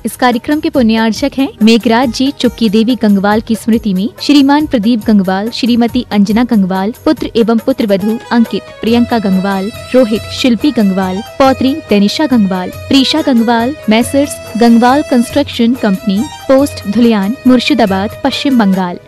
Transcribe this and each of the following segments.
इस कार्यक्रम के पुण्यार्चक हैं मेघराज जी चुक्की देवी गंगवाल की स्मृति में श्रीमान प्रदीप गंगवाल, श्रीमती अंजना गंगवाल, पुत्र एवं पुत्रवधू अंकित, प्रियंका गंगवाल, रोहित, शिल्पी गंगवाल, पौत्री Tanisha Gangwal, Preesha Gangwal, Messrs Gangwal construction company, post Dhulian, Murshidabad, Paschim Bangal.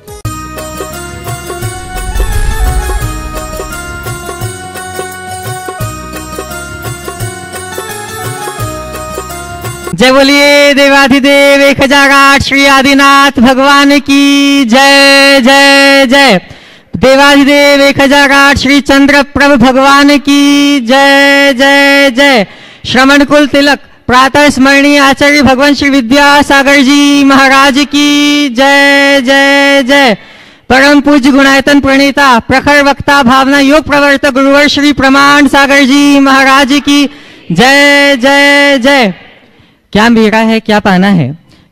जय बोलिए देवाधिदेव 1008 श्री आदिनाथ भगवान की जय जय जय। देवाधिदेव 1008 श्री चंद्र प्रभ भगवान की जय जय जय। श्रवण कुल तिलक प्रातः स्मरणीय आचार्य भगवान श्री विद्यासागर जी महाराज की जय जय जय। परम पूज्य गुणायतन प्रणेता प्रखर वक्ता भावना योग प्रवर्तक गुरुवर श्री प्रमाण सागर जी महाराज की जय जय जय। क्या मेरा है क्या पाना है,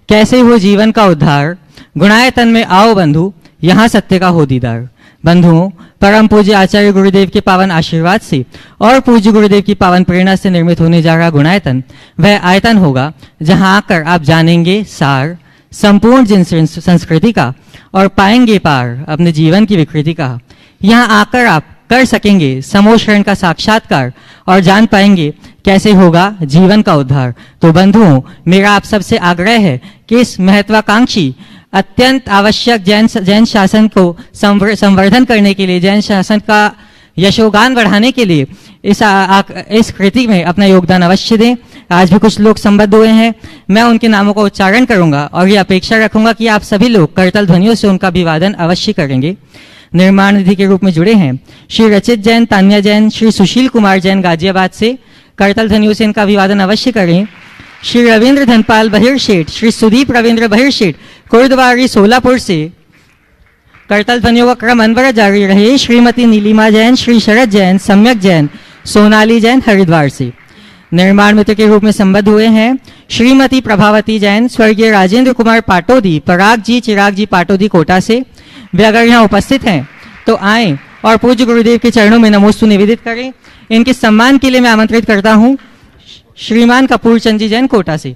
कैसे हो जीवन का उद्धार, गुणायतन में आओ बंधु, यहाँ सत्य का हो दीदार। बंधुओं, परम पूज्य आचार्य गुरुदेव के पावन आशीर्वाद से और पूज्य गुरुदेव की पावन प्रेरणा से निर्मित होने जा रहा गुणायतन वह आयतन होगा जहाँ आकर आप जानेंगे सार संपूर्ण जिन संस्कृति का और पाएंगे पार अपने जीवन की विकृति का। यहाँ आकर आप कर सकेंगे समोशरण का साक्षात्कार और जान पाएंगे कैसे होगा जीवन का उद्धार। तो बंधुओं, मेरा आप सबसे आग्रह है कि इस महत्वाकांक्षी अत्यंत आवश्यक जैन शासन को संवर्धन करने के लिए, जैन शासन का यशोगान बढ़ाने के लिए इस कृति में अपना योगदान अवश्य दें। आज भी कुछ लोग संबद्ध हुए हैं, मैं उनके नामों का उच्चारण करूंगा और ये अपेक्षा रखूंगा कि आप सभी लोग करतल ध्वनियों से उनका अभिवादन अवश्य करेंगे। निर्माण निधि के रूप में जुड़े हैं श्री रचित जैन, तान्या जैन, श्री सुशील कुमार जैन गाजियाबाद से, करतल ध्वनियों से इनका अभिवादन अवश्य करें। श्री रविंद्र धनपाल बहिर शेठ, श्री सुदीप रविंद्र बहिर शेठ कुर्दवारी सोलापुर से, करतल ध्वनियों का क्रम अनवरत जारी रहे। श्रीमती नीलिमा जैन, श्री शरद जैन, सम्यक जैन, सोनाली जैन हरिद्वार से। निर्माण मित्र के रूप में संबद्ध हुए हैं श्रीमती प्रभावती जैन, स्वर्गीय राजेंद्र कुमार पाटोदी, पराग जी चिराग जी पाटोदी कोटा से। वे अगर यहाँ उपस्थित हैं तो आएं और पूज्य गुरुदेव के चरणों में नमोस्तु निवेदित करें। इनके सम्मान के लिए मैं आमंत्रित करता हूं श्रीमान कपूर चंद जी जैन कोटा से।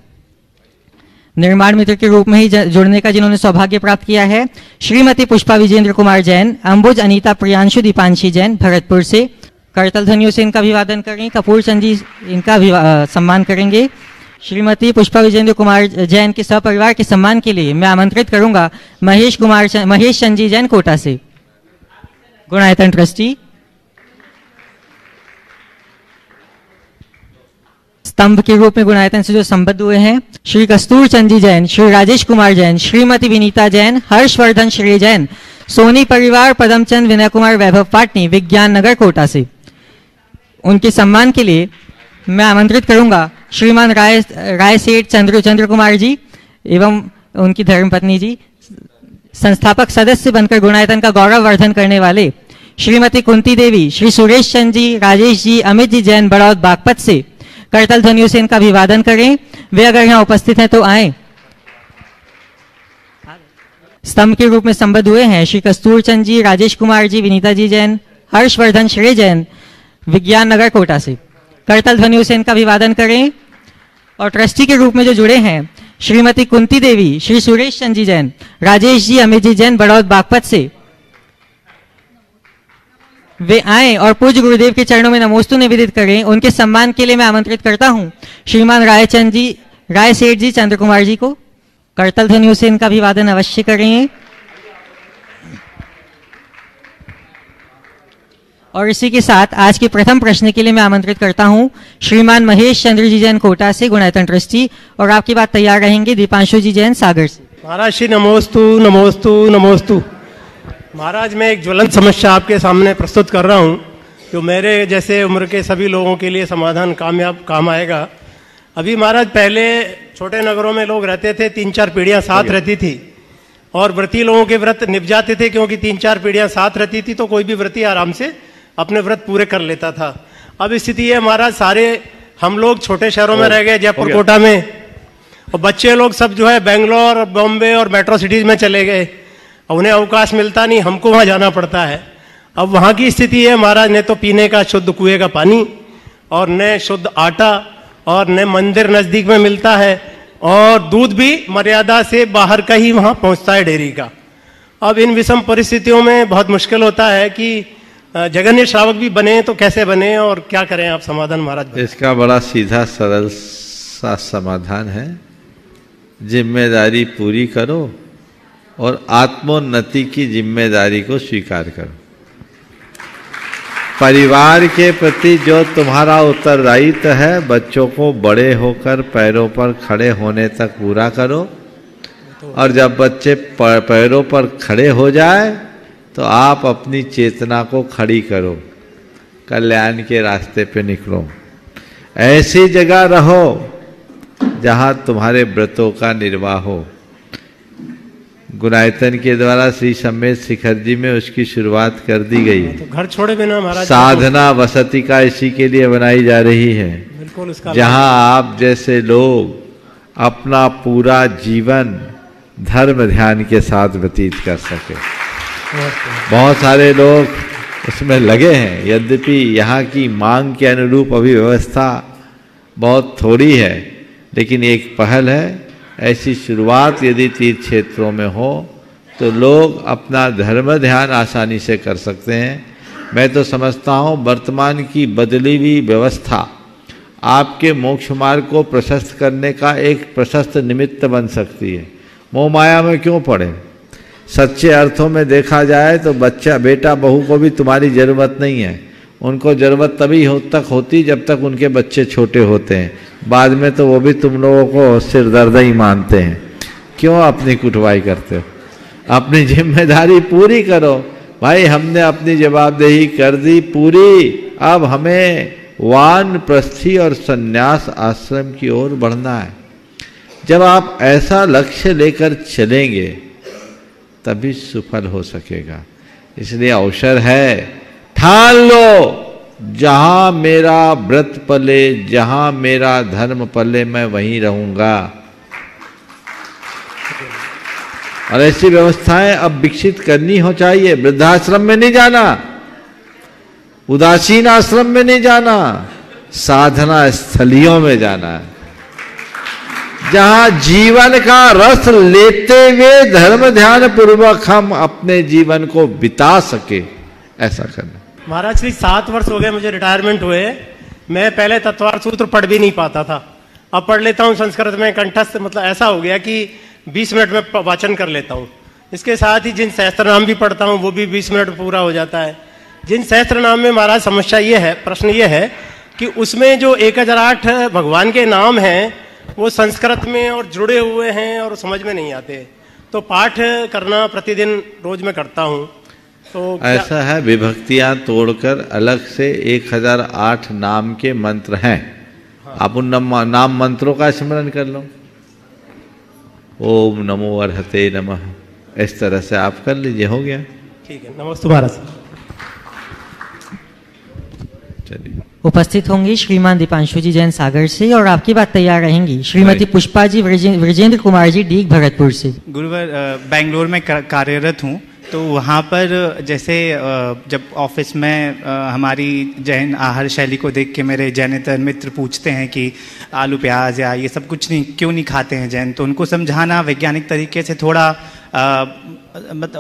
निर्माण मित्र के रूप में ही जुड़ने का जिन्होंने सौभाग्य प्राप्त किया है श्रीमती पुष्पा विजेंद्र कुमार जैन, अंबुज अनीता प्रियांशु दीपांशी जैन भरतपुर से। करतल ध्वनियों से इनका अभिवादन करें। कपूर चंद जी इनका सम्मान करेंगे। श्रीमती पुष्पा विजेंद्र कुमार जैन के सपरिवार के सम्मान के लिए मैं आमंत्रित करूंगा महेश चंद जी जैन कोटा से, गुणायतन ट्रस्टी। स्तंभ के रूप में गुणायतन से जो संबद्ध हुए हैं श्री कस्तूर चंद जी जैन, श्री राजेश कुमार जैन, श्रीमती विनीता जैन, हर्षवर्धन श्री जैन, सोनी परिवार, पदमचंद विनय कुमार वैभव पाटनी विज्ञान नगर कोटा से। उनके सम्मान के लिए मैं आमंत्रित करूंगा श्रीमान राय सेठ चंद्र कुमार जी एवं उनकी धर्मपत्नी जी, संस्थापक सदस्य बनकर गुणायतन का गौरव वर्धन करने वाले श्रीमती कुंती देवी, श्री सुरेश चंद जी, राजेश जी, अमित जी जैन बड़ौद बागपत से। करतल ध्वनियों से इनका अभिवादन करें। वे अगर यहाँ उपस्थित हैं तो आए। स्तंभ के रूप में संबद्ध हुए हैं श्री कस्तूर चंद जी, राजेश कुमार जी, विनीता जी जैन, हर्षवर्धन श्री जैन विज्ञान नगर कोटा से। करतल ध्वनियों से इनका अभिवादन करें। और ट्रस्टी के रूप में जो जुड़े हैं श्रीमती कुंती देवी, श्री सुरेश चंद जी जैन, राजेश जी, अमित जी जैन बड़ौद बागपत से। वे आए और पूज्य गुरुदेव के चरणों में नमोस्तु निवेदित करें। उनके सम्मान के लिए मैं आमंत्रित करता हूं श्रीमान राय सेठ जी चंद्र कुमार जी को। करतल ध्वनियों से इनका अभिवादन अवश्य करें। और इसी के साथ आज के प्रथम प्रश्न के लिए मैं आमंत्रित करता हूं श्रीमान महेश चंद्र जी जैन कोटा से, गुणायतन ट्रस्टी। और आपकी बात तैयार रहेंगे दीपांशु जी जैन सागर से। महाराज श्री नमोस्तु नमोस्तु नमोस्तु। महाराज, मैं एक ज्वलंत समस्या आपके सामने प्रस्तुत कर रहा हूं जो मेरे जैसे उम्र के सभी लोगों के लिए समाधान काम आएगा। अभी महाराज, पहले छोटे नगरों में लोग रहते थे, 3-4 पीढ़ियां साथ रहती थी और व्रती लोगों के व्रत निभ जाते थे, क्योंकि 3-4 पीढ़ियां साथ रहती थी तो कोई भी व्रती आराम से अपने व्रत पूरे कर लेता था। अब स्थिति है महाराज, सारे हम लोग छोटे शहरों में रह गए, जयपुर कोटा में, और बच्चे लोग सब जो है बेंगलोर, बॉम्बे और मेट्रो सिटीज में चले गए। उन्हें अवकाश मिलता नहीं, हमको वहाँ जाना पड़ता है। अब वहाँ की स्थिति है महाराज, न तो पीने का शुद्ध कुएं का पानी और न शुद्ध आटा और न मंदिर नज़दीक में मिलता है, और दूध भी मर्यादा से बाहर का ही वहाँ पहुँचता है डेयरी का। अब इन विषम परिस्थितियों में बहुत मुश्किल होता है कि जगन्य श्रावक भी बने तो कैसे बने और क्या करें आप समाधान महाराज? इसका बड़ा सीधा सरल सा समाधान है, जिम्मेदारी पूरी करो और आत्मोन्नति की जिम्मेदारी को स्वीकार करो। परिवार के प्रति जो तुम्हारा उत्तरदायित्व है, बच्चों को बड़े होकर पैरों पर खड़े होने तक पूरा करो, और जब बच्चे पैरों पर खड़े हो जाए तो आप अपनी चेतना को खड़ी करो, कल्याण के रास्ते पे निकलो। ऐसी जगह रहो जहाँ तुम्हारे व्रतों का निर्वाह हो। गुणायतन के द्वारा श्री सम्मेद शिखर जी में उसकी शुरुआत कर दी गई है। तो घर छोड़े बिना महाराज साधना वसति का इसी के लिए बनाई जा रही है, बिल्कुल उसका जहाँ आप जैसे लोग अपना पूरा जीवन धर्म ध्यान के साथ व्यतीत कर सके। बहुत सारे लोग उसमें लगे हैं, यद्यपि यहाँ की मांग के अनुरूप अभी व्यवस्था बहुत थोड़ी है, लेकिन एक पहल है। ऐसी शुरुआत यदि तीर्थ क्षेत्रों में हो तो लोग अपना धर्म ध्यान आसानी से कर सकते हैं। मैं तो समझता हूँ वर्तमान की बदली हुई व्यवस्था आपके मोक्ष मार्ग को प्रशस्त करने का एक प्रशस्त निमित्त बन सकती है। मोह माया में क्यों पड़े? सच्चे अर्थों में देखा जाए तो बच्चा बेटा बहू को भी तुम्हारी ज़रूरत नहीं है। उनको ज़रूरत तभी तक होती जब तक उनके बच्चे छोटे होते हैं, बाद में तो वो भी तुम लोगों को सिरदर्द ही मानते हैं। क्यों अपनी कुटवाई करते हो? अपनी जिम्मेदारी पूरी करो भाई। हमने अपनी जवाबदेही कर दी पूरी, अब हमें वानप्रस्थी और संन्यास आश्रम की ओर बढ़ना है। जब आप ऐसा लक्ष्य लेकर चलेंगे तभी सफल हो सकेगा। इसलिए अवसर है, ठान लो जहां मेरा व्रत पले, जहां मेरा धर्म पले, मैं वहीं रहूंगा। और ऐसी व्यवस्थाएं अब विकसित करनी हो चाहिए। वृद्धाश्रम में नहीं जाना, उदासीन आश्रम में नहीं जाना, साधना स्थलियों में जाना है, जहां जीवन का रस लेते हुए धर्म ध्यान पूर्वक हम अपने जीवन को बिता सके, ऐसा करना। महाराज श्री 7 वर्ष हो गए मुझे रिटायरमेंट हुए। मैं पहले तत्वार्थ सूत्र पढ़ भी नहीं पाता था, अब पढ़ लेता हूँ संस्कृत में कंठस्थ। मतलब ऐसा हो गया कि 20 मिनट में वाचन कर लेता हूँ। इसके साथ ही जिन सहस्त्र नाम भी पढ़ता हूँ वो भी 20 मिनट में पूरा हो जाता है। जिन सहस्त्र नाम में महाराज समस्या ये है, प्रश्न ये है कि उसमें जो 1008 भगवान के नाम हैं वो संस्कृत में और जुड़े हुए हैं और समझ में नहीं आते। तो पाठ करना प्रतिदिन रोज में करता हूँ। तो ऐसा है, विभक्तियां तोड़कर अलग से 1008 नाम के मंत्र हैं। हाँ। आप उन नाम मंत्रों का स्मरण कर लो। ओम नमो अर्हते नमः, इस तरह से आप कर लीजिए, हो गया। ठीक है, नमस्ते महाराज। चलिए, उपस्थित होंगी श्रीमान दीपांशु जी जैन सागर से, और आपकी बात तैयार रहेंगी श्रीमती पुष्पा जी विजेंद्र कुमार जी डीग भरतपुर से। गुरुवर, बेंगलोर में कार्यरत हूँ, तो वहाँ पर जैसे जब ऑफिस में हमारी जैन आहार शैली को देख के मेरे जैनेतर मित्र पूछते हैं कि आलू प्याज या ये सब कुछ नहीं क्यों नहीं खाते हैं जैन, तो उनको समझाना वैज्ञानिक तरीके से थोड़ा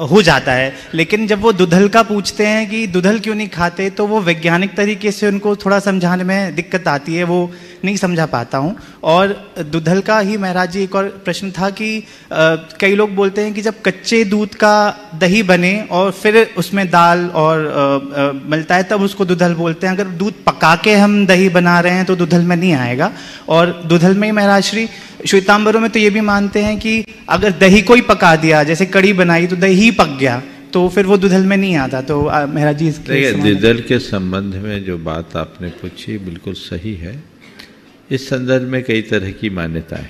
हो जाता है। लेकिन जब वो दुधल का पूछते हैं कि दुधल क्यों नहीं खाते, तो वो वैज्ञानिक तरीके से उनको थोड़ा समझाने में दिक्कत आती है, वो नहीं समझा पाता हूँ। और दुधल का ही महाराज जी एक और प्रश्न था कि कई लोग बोलते हैं कि जब कच्चे दूध का दही बने और फिर उसमें दाल और मिलता है तब उसको दुधल बोलते हैं। अगर दूध पका के हम दही बना रहे हैं तो दुधल में नहीं आएगा। और दुधल में ही महाराज श्री श्वेतांबरों में तो ये भी मानते हैं कि अगर दही को ही पका दिया, जैसे कड़ी बनाई तो दही पक गया, तो फिर वो दुधल में नहीं आता। तो महाराज जी दुधल के संबंध में जो बात आपने पूछी बिल्कुल सही है। इस संदर्भ में कई तरह की मान्यताएं।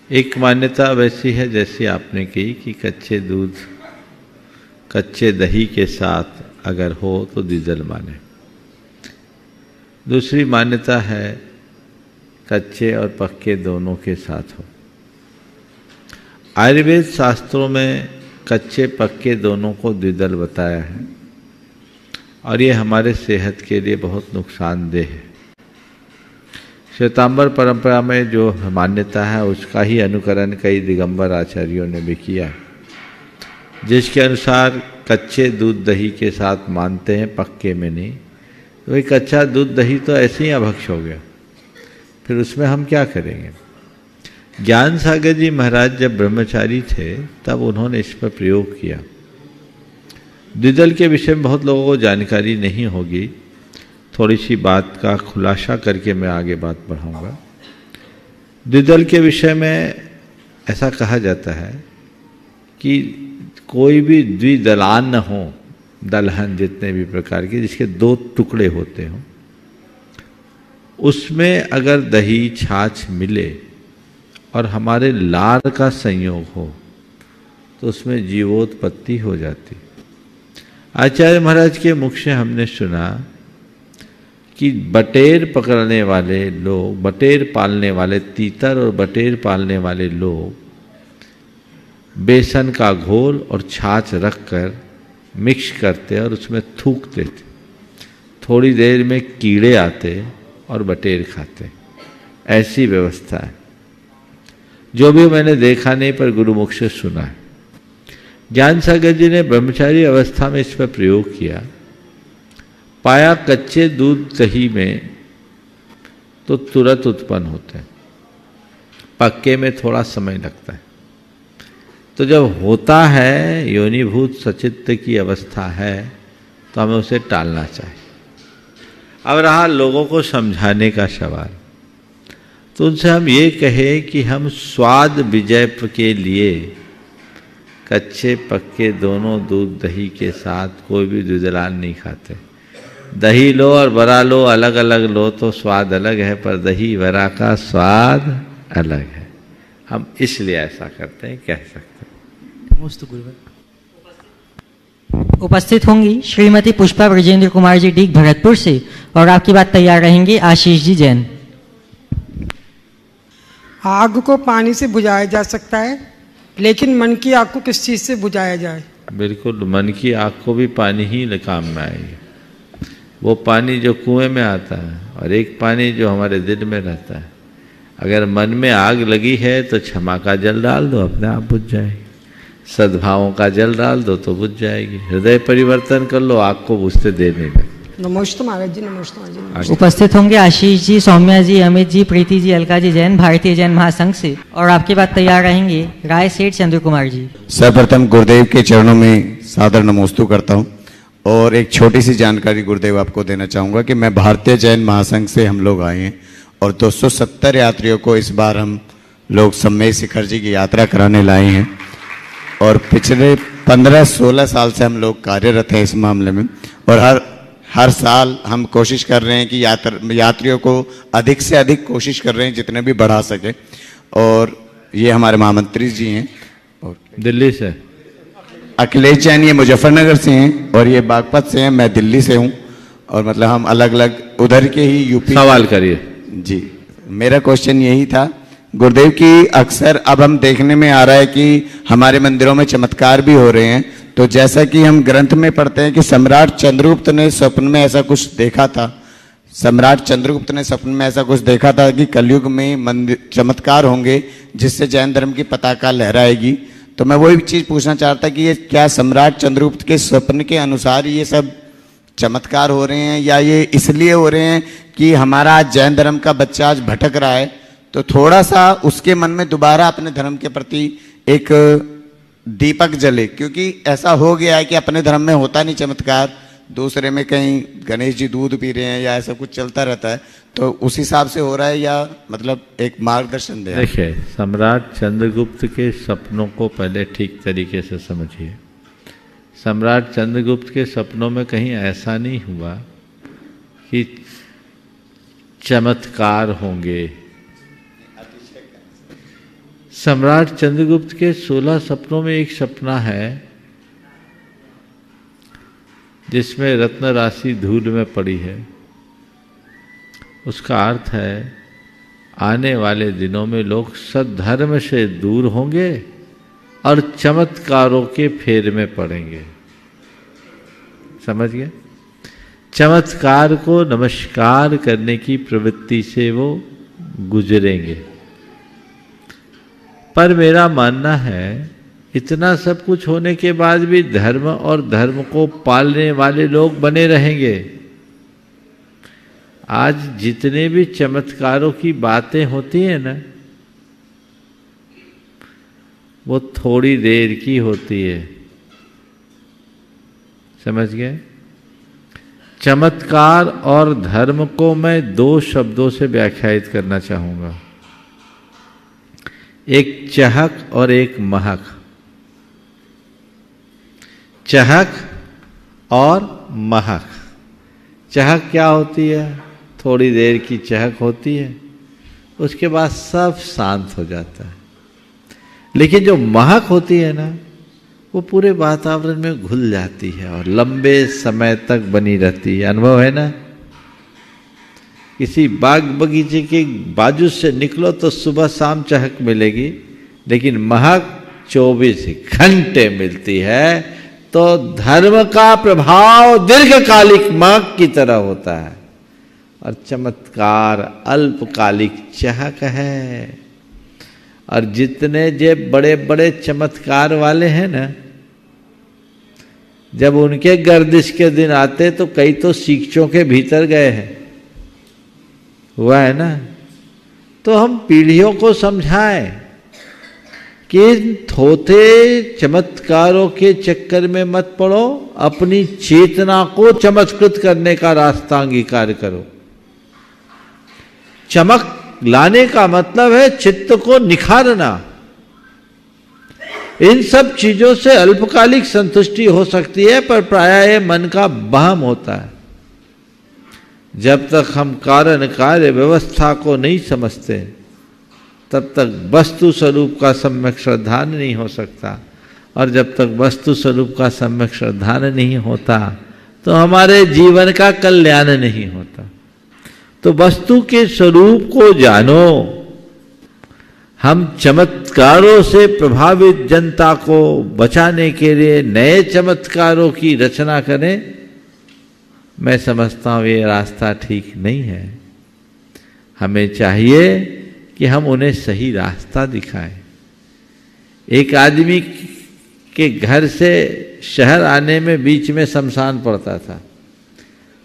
एक मान्यता वैसी है जैसी आपने कही कि कच्चे दूध कच्चे दही के साथ अगर हो तो द्विदल माने। दूसरी मान्यता है कच्चे और पक्के दोनों के साथ हो। आयुर्वेद शास्त्रों में कच्चे पक्के दोनों को द्विदल बताया है और ये हमारे सेहत के लिए बहुत नुकसानदेह है। श्वेतांबर परंपरा में जो मान्यता है उसका ही अनुकरण कई दिगंबर आचार्यों ने भी किया, जिसके अनुसार कच्चे दूध दही के साथ मानते हैं, पक्के में नहीं। तो ये कच्चा दूध दही तो ऐसे ही अभक्ष हो गया, फिर उसमें हम क्या करेंगे। ज्ञान सागर जी महाराज जब ब्रह्मचारी थे तब उन्होंने इस पर प्रयोग किया। द्विदल के विषय में बहुत लोगों को जानकारी नहीं होगी, थोड़ी सी बात का खुलासा करके मैं आगे बात बढ़ाऊंगा। द्विदल के विषय में ऐसा कहा जाता है कि कोई भी द्विदलान न हो, दलहन जितने भी प्रकार के जिसके दो टुकड़े होते हों, उसमें अगर दही छाछ मिले और हमारे लार का संयोग हो तो उसमें जीवोत्पत्ति हो जाती। आचार्य महाराज के मुख से हमने सुना कि बटेर पकड़ने वाले लोग, बटेर पालने वाले, तीतर और बटेर पालने वाले लोग बेसन का घोल और छाछ रखकर मिक्स करते और उसमें थूक देते, थोड़ी देर में कीड़े आते और बटेर खाते। ऐसी व्यवस्था है, जो भी मैंने देखा नहीं पर गुरुमुख से सुना है। ज्ञान सागर जी ने ब्रह्मचारी अवस्था में इस पर प्रयोग किया, पाया कच्चे दूध दही में तो तुरंत उत्पन्न होते हैं, पक्के में थोड़ा समय लगता है। तो जब होता है योनिभूत सचित्त की अवस्था है तो हमें उसे टालना चाहिए। अब रहा लोगों को समझाने का सवाल, तो उनसे हम ये कहें कि हम स्वाद विजय के लिए कच्चे पक्के दोनों दूध दही के साथ कोई भी द्विदलान नहीं खाते। दही लो और बरा लो, अलग अलग लो तो स्वाद अलग है, पर दही बरा का स्वाद अलग है। हम इसलिए ऐसा करते हैं, कह सकते हैं। उपस्थित होंगी श्रीमती पुष्पा ब्रजेंद्र कुमार जी डीग भरतपुर से, और आपकी बात तैयार रहेंगे आशीष जी जैन। आग को पानी से बुझाया जा सकता है, लेकिन मन की आग को किस चीज से बुझाया जाए? बिल्कुल, मन की आग को भी पानी ही काम में आएगी। वो पानी जो कुएं में आता है और एक पानी जो हमारे दिल में रहता है। अगर मन में आग लगी है तो क्षमा का जल डाल दो, अपने आप बुझ जाएगी। सद्भावों का जल डाल दो तो बुझ जाएगी। हृदय परिवर्तन कर लो, आग को बुझते देर नहीं लगती। नमस्ते महाराज जी, नमस्ते महाराज जी। उपस्थित होंगे आशीष जी, सौम्या जी, अमित जी, प्रीति जी, अलका जी जैन, भारतीय जैन महासंघ से, और आपके बाद तैयार रहेंगे राय सेठ चंद्र कुमार जी। सर्वप्रथम गुरुदेव के चरणों में सादर नमोस्तु करता हूँ, और एक छोटी सी जानकारी गुरुदेव आपको देना चाहूँगा कि मैं भारतीय जैन महासंघ से हम लोग आए हैं, और 270 यात्रियों को इस बार हम लोग सम्मेद शिखर जी की यात्रा कराने लाए हैं, और पिछले 15-16 साल से हम लोग कार्यरत हैं इस मामले में, और हर साल हम कोशिश कर रहे हैं कि यात्रियों को अधिक से अधिक कोशिश कर रहे हैं जितने भी बढ़ा सके। और ये हमारे महामंत्री जी हैं, और दिल्ली से अखिलेश जैन ये मुजफ्फरनगर से हैं, और ये बागपत से हैं, मैं दिल्ली से हूँ, और मतलब हम अलग अलग उधर के ही यूपी। सवाल करिए जी। मेरा क्वेश्चन यही था गुरुदेव की, अक्सर अब हम देखने में आ रहा है कि हमारे मंदिरों में चमत्कार भी हो रहे हैं। तो जैसा कि हम ग्रंथ में पढ़ते हैं कि सम्राट चंद्रगुप्त ने स्वप्न में ऐसा कुछ देखा था, सम्राट चंद्रगुप्त ने स्वप्न में ऐसा कुछ देखा था कि कलयुग में मंदिर चमत्कार होंगे जिससे जैन धर्म की पताका लहराएगी। तो मैं वही चीज़ पूछना चाहता कि ये क्या सम्राट चंद्रगुप्त के स्वप्न के अनुसार ये सब चमत्कार हो रहे हैं, या ये इसलिए हो रहे हैं कि हमारा आज जैन धर्म का बच्चा आज भटक रहा है, तो थोड़ा सा उसके मन में दोबारा अपने धर्म के प्रति एक दीपक जले। क्योंकि ऐसा हो गया है कि अपने धर्म में होता नहीं चमत्कार, दूसरे में कहीं गणेश जी दूध पी रहे हैं या ऐसा कुछ चलता रहता है, तो उस हिसाब से हो रहा है, या मतलब एक मार्गदर्शन दे। देखिए, सम्राट चंद्रगुप्त के सपनों को पहले ठीक तरीके से समझिए। सम्राट चंद्रगुप्त के सपनों में कहीं ऐसा नहीं हुआ कि चमत्कार होंगे। सम्राट चंद्रगुप्त के 16 सपनों में एक सपना है जिसमें रत्न राशि धूल में पड़ी है। उसका अर्थ है आने वाले दिनों में लोग सद्धर्म से दूर होंगे और चमत्कारों के फेर में पड़ेंगे। समझ गए? चमत्कार को नमस्कार करने की प्रवृत्ति से वो गुजरेंगे। पर मेरा मानना है इतना सब कुछ होने के बाद भी धर्म और धर्म को पालने वाले लोग बने रहेंगे। आज जितने भी चमत्कारों की बातें होती हैं ना, वो थोड़ी देर की होती है, समझ गए? चमत्कार और धर्म को मैं 2 शब्दों से व्याख्यायित करना चाहूंगा, एक चहक और एक महक। चहक और महक। चहक क्या होती है? थोड़ी देर की चहक होती है, उसके बाद सब शांत हो जाता है। लेकिन जो महक होती है ना, वो पूरे वातावरण में घुल जाती है और लंबे समय तक बनी रहती है। अनुभव है ना? किसी बाग बगीचे के बाजू से निकलो तो सुबह शाम चहक मिलेगी, लेकिन महक 24 घंटे मिलती है। तो धर्म का प्रभाव दीर्घकालिक महक की तरह होता है और चमत्कार अल्पकालिक चहक है। और जितने जे बड़े बड़े चमत्कार वाले हैं ना, जब उनके गर्दिश के दिन आते तो कई तो सीखचों के भीतर गए हैं, हुआ है ना? तो हम पीढ़ियों को समझाएं कि थोथे चमत्कारों के चक्कर में मत पड़ो, अपनी चेतना को चमत्कृत करने का रास्ता अंगीकार करो। चमक लाने का मतलब है चित्त को निखारना। इन सब चीजों से अल्पकालिक संतुष्टि हो सकती है, पर प्रायः मन का वहम होता है। जब तक हम कारण कार्य व्यवस्था को नहीं समझते, तब तक वस्तु स्वरूप का सम्यक श्रद्धान नहीं हो सकता, और जब तक वस्तु स्वरूप का सम्यक श्रद्धान नहीं होता तो हमारे जीवन का कल्याण नहीं होता। तो वस्तु के स्वरूप को जानो। हम चमत्कारों से प्रभावित जनता को बचाने के लिए नए चमत्कारों की रचना करें, मैं समझता हूं ये रास्ता ठीक नहीं है। हमें चाहिए कि हम उन्हें सही रास्ता दिखाएं। एक आदमी के घर से शहर आने में बीच में शमशान पड़ता था।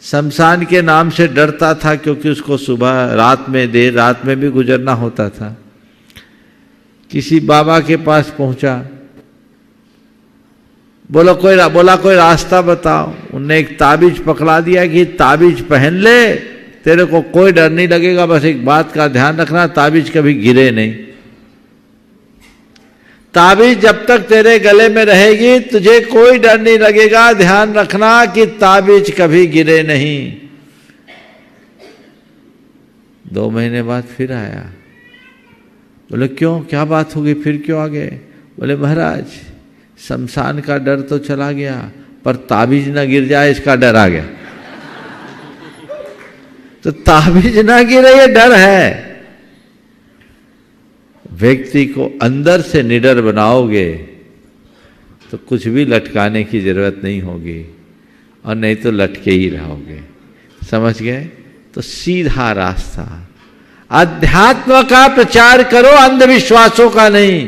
शमशान के नाम से डरता था, क्योंकि उसको सुबह रात में देर रात में भी गुजरना होता था। किसी बाबा के पास पहुंचा, बोला कोई रास्ता बताओ। उनने एक ताबीज पकड़ा दिया कि ताबीज पहन ले, तेरे को कोई डर नहीं लगेगा, बस एक बात का ध्यान रखना, ताबीज कभी गिरे नहीं। ताबीज जब तक तेरे गले में रहेगी तुझे कोई डर नहीं लगेगा, ध्यान रखना कि ताबीज कभी गिरे नहीं। 2 महीने बाद फिर आया, बोले क्यों, क्या बात होगी, फिर क्यों आ गए? बोले महाराज शमशान का डर तो चला गया, पर ताबीज ना गिर जाए इसका डर आ गया। तो ताबीज ना गिरे ये डर है। व्यक्ति को अंदर से निडर बनाओगे तो कुछ भी लटकाने की जरूरत नहीं होगी, और नहीं तो लटके ही रहोगे। समझ गए? तो सीधा रास्ता, अध्यात्म का प्रचार करो, अंधविश्वासों का नहीं।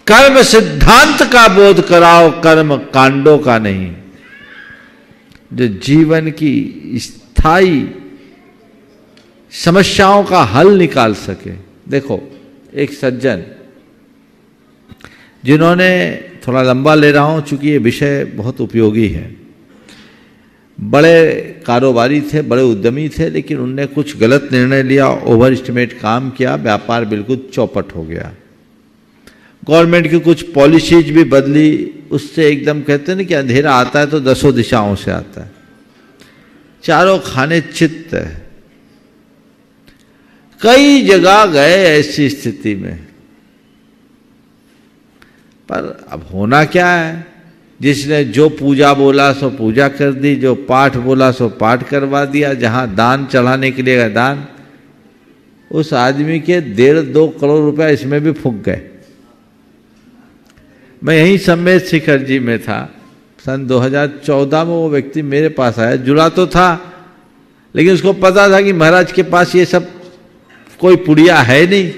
कर्म सिद्धांत का बोध कराओ, कर्म कांडों का नहीं। जो जीवन की स्थायी समस्याओं का हल निकाल सके। देखो, एक सज्जन जिन्होंने, थोड़ा लंबा ले रहा हूं चूंकि ये विषय बहुत उपयोगी है, बड़े कारोबारी थे, बड़े उद्यमी थे, लेकिन उनने कुछ गलत निर्णय लिया, ओवर एस्टिमेट काम किया, व्यापार बिल्कुल चौपट हो गया। गवर्नमेंट की कुछ पॉलिसीज भी बदली, उससे एकदम कहते हैं ना कि अंधेरा आता है तो 10 दिशाओं से आता है। चारों खाने चित्त है। कई जगह गए ऐसी स्थिति में, पर अब होना क्या है? जिसने जो पूजा बोला सो पूजा कर दी, जो पाठ बोला सो पाठ करवा दिया, जहां दान चढ़ाने के लिए दान। उस आदमी के 1.5-2 करोड़ रुपया इसमें भी फूंक गए। मैं यहीं सम्मेद शिखर जी में था, सन 2014 में वो व्यक्ति मेरे पास आया, जुड़ा तो था, लेकिन उसको पता था कि महाराज के पास ये सब कोई पुड़िया है नहीं,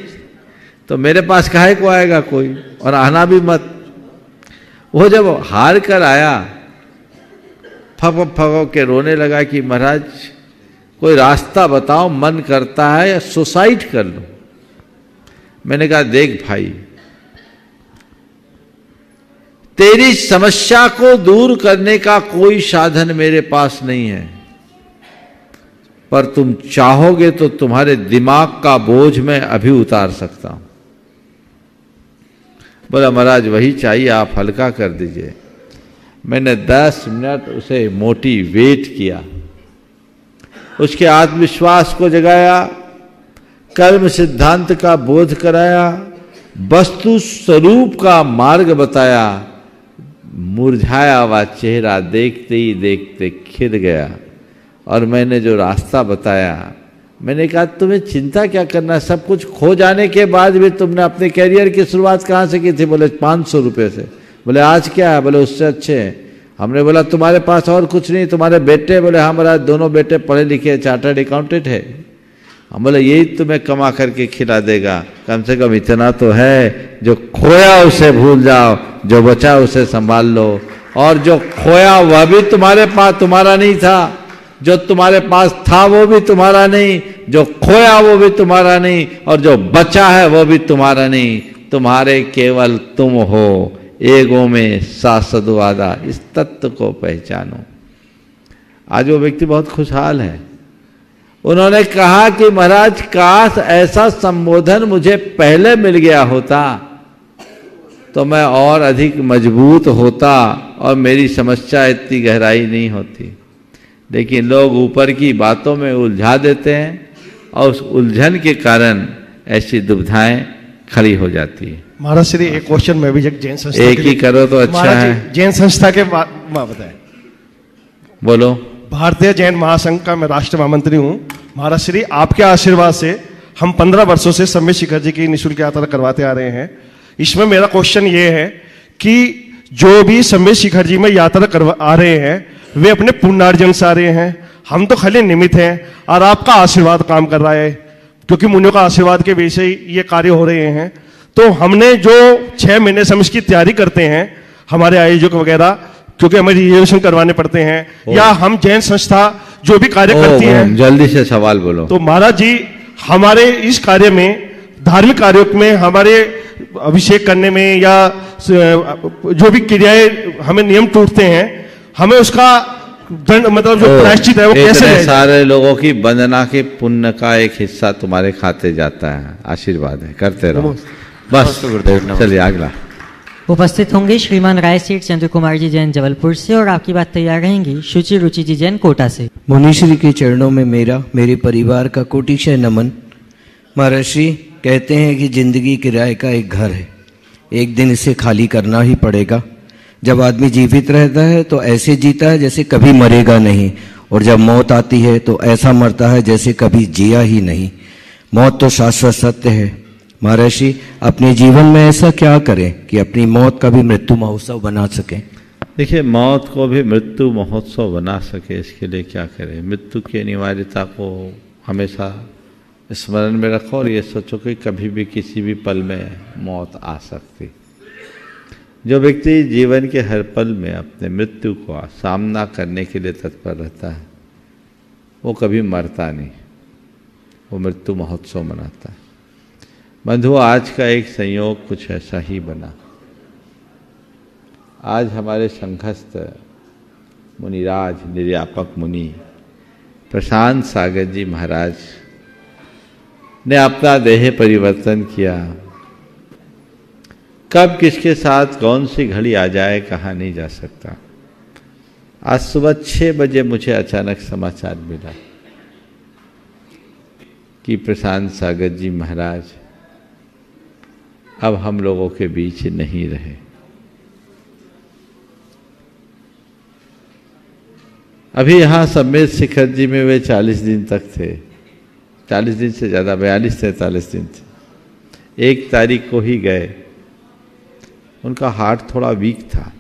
तो मेरे पास काहे को आएगा कोई, और आना भी मत। वो जब हार कर आया, फक के रोने लगा कि महाराज कोई रास्ता बताओ, मन करता है या सुसाइड कर लो। मैंने कहा देख भाई, तेरी समस्या को दूर करने का कोई साधन मेरे पास नहीं है, पर तुम चाहोगे तो तुम्हारे दिमाग का बोझ मैं अभी उतार सकता हूं। बोला महाराज वही चाहिए, आप हल्का कर दीजिए। मैंने 10 मिनट उसे मोटिवेट किया, उसके आत्मविश्वास को जगाया, कर्म सिद्धांत का बोध कराया, वस्तु स्वरूप का मार्ग बताया। मुरझाया हुआ चेहरा देखते ही देखते खिल गया, और मैंने जो रास्ता बताया, मैंने कहा तुम्हें चिंता क्या करना, सब कुछ खो जाने के बाद भी तुमने अपने कैरियर की शुरुआत कहाँ से की थी? बोले 500 रुपये से। बोले आज क्या है? बोले उससे अच्छे हैं। हमने बोला तुम्हारे पास और कुछ नहीं, तुम्हारे बेटे? बोले हाँ महाराज, दोनों बेटे पढ़े लिखे, चार्टर्ड अकाउंटेंट है। हम बोले यही तुम्हें कमा करके खिला देगा, कम से कम इतना तो है, जो खोया उसे भूल जाओ, जो बचा उसे संभाल लो। और जो खोया वह भी तुम्हारे पास तुम्हारा नहीं था, जो तुम्हारे पास था वो भी तुम्हारा नहीं, जो खोया वो भी तुम्हारा नहीं, और जो बचा है वो भी तुम्हारा नहीं। तुम्हारे केवल तुम हो, एगो में सासदवादा, इस तत्व को पहचानो। आज वो व्यक्ति बहुत खुशहाल है। उन्होंने कहा कि महाराज काश ऐसा संबोधन मुझे पहले मिल गया होता तो मैं और अधिक मजबूत होता और मेरी समस्या इतनी गहराई नहीं होती। लेकिन लोग ऊपर की बातों में उलझा देते हैं और उस उलझन के कारण ऐसी दुविधाएं खड़ी हो जाती है। महाराज श्री एक क्वेश्चन में भी जैन संस्था एक ही करो तो अच्छा है। जैन संस्था के बताएं। बोलो। भारतीय जैन महासंघ का मैं राष्ट्रीय महामंत्री हूँ। महाराज श्री आपके आशीर्वाद से हम 15 वर्षों से सम्य शिखर जी की निःशुल्क यात्रा करवाते आ रहे हैं। इसमें मेरा क्वेश्चन ये है कि जो भी सम्य शिखर जी में यात्रा करवा आ रहे हैं वे अपने पुण्यार्जन से आ रहे हैं, हम तो खाली निमित्त हैं और आपका आशीर्वाद काम कर रहा है, क्योंकि मुनियों का आशीर्वाद के वजह से ये कार्य हो रहे हैं। तो हमने जो 6 महीने से हम इसकी तैयारी करते हैं, हमारे आयोजक वगैरह, क्योंकि हमें रिजर्वेशन करवाने पड़ते हैं, या हम जैन संस्था जो भी कार्य करती है। जल्दी से सवाल बोलो। तो महाराज जी हमारे इस कार्य में, धार्मिक कार्यों में, हमारे अभिषेक करने में या जो भी क्रियाएं हमें नियम टूटते हैं, हमें उसका दंड मतलब जो प्रायश्चित है वो कैसे है? सारे लोगों की वंदना के पुण्य का एक हिस्सा तुम्हारे खाते जाता है। आशीर्वाद है, करते रहो बस। चलिए अगला। उपस्थित होंगे श्रीमान राय सेठ चंद्र कुमार जी जैन जबलपुर से, और आपकी बात तैयार रहेंगी शुचि रुचि जी जैन कोटा से। मुनिश्री के चरणों में मेरा, मेरे परिवार का कोटिशय नमन। महर्षि कहते हैं कि जिंदगी किराए का एक घर है, एक दिन इसे खाली करना ही पड़ेगा। जब आदमी जीवित रहता है तो ऐसे जीता है जैसे कभी मरेगा नहीं, और जब मौत आती है तो ऐसा मरता है जैसे कभी जिया ही नहीं। मौत तो शाश्वत सत्य है। महर्षि अपने जीवन में ऐसा क्या करें कि अपनी मौत का भी मृत्यु महोत्सव बना सकें? देखिए, मौत को भी मृत्यु महोत्सव बना सके, इसके लिए क्या करें? मृत्यु की अनिवार्यता को हमेशा स्मरण में रखो और ये सोचो कि कभी भी किसी भी पल में मौत आ सकती। जो व्यक्ति जीवन के हर पल में अपने मृत्यु का सामना करने के लिए तत्पर रहता है वो कभी मरता नहीं, वो मृत्यु महोत्सव मनाता है। बंधु, आज का एक संयोग कुछ ऐसा ही बना। आज हमारे संघस्थ मुनिराज निर्यापक मुनि प्रशांत सागर जी महाराज ने अपना देह परिवर्तन किया। कब किसके साथ कौन सी घड़ी आ जाए कहा नहीं जा सकता। आज सुबह 6 बजे मुझे अचानक समाचार मिला कि प्रशांत सागर जी महाराज अब हम लोगों के बीच नहीं रहे। अभी यहाँ सम्मेद शिखर जी में वे 40 दिन तक थे, 40 दिन से ज़्यादा, 42-43 दिन थे। 1 तारीख को ही गए। उनका हार्ट थोड़ा वीक था,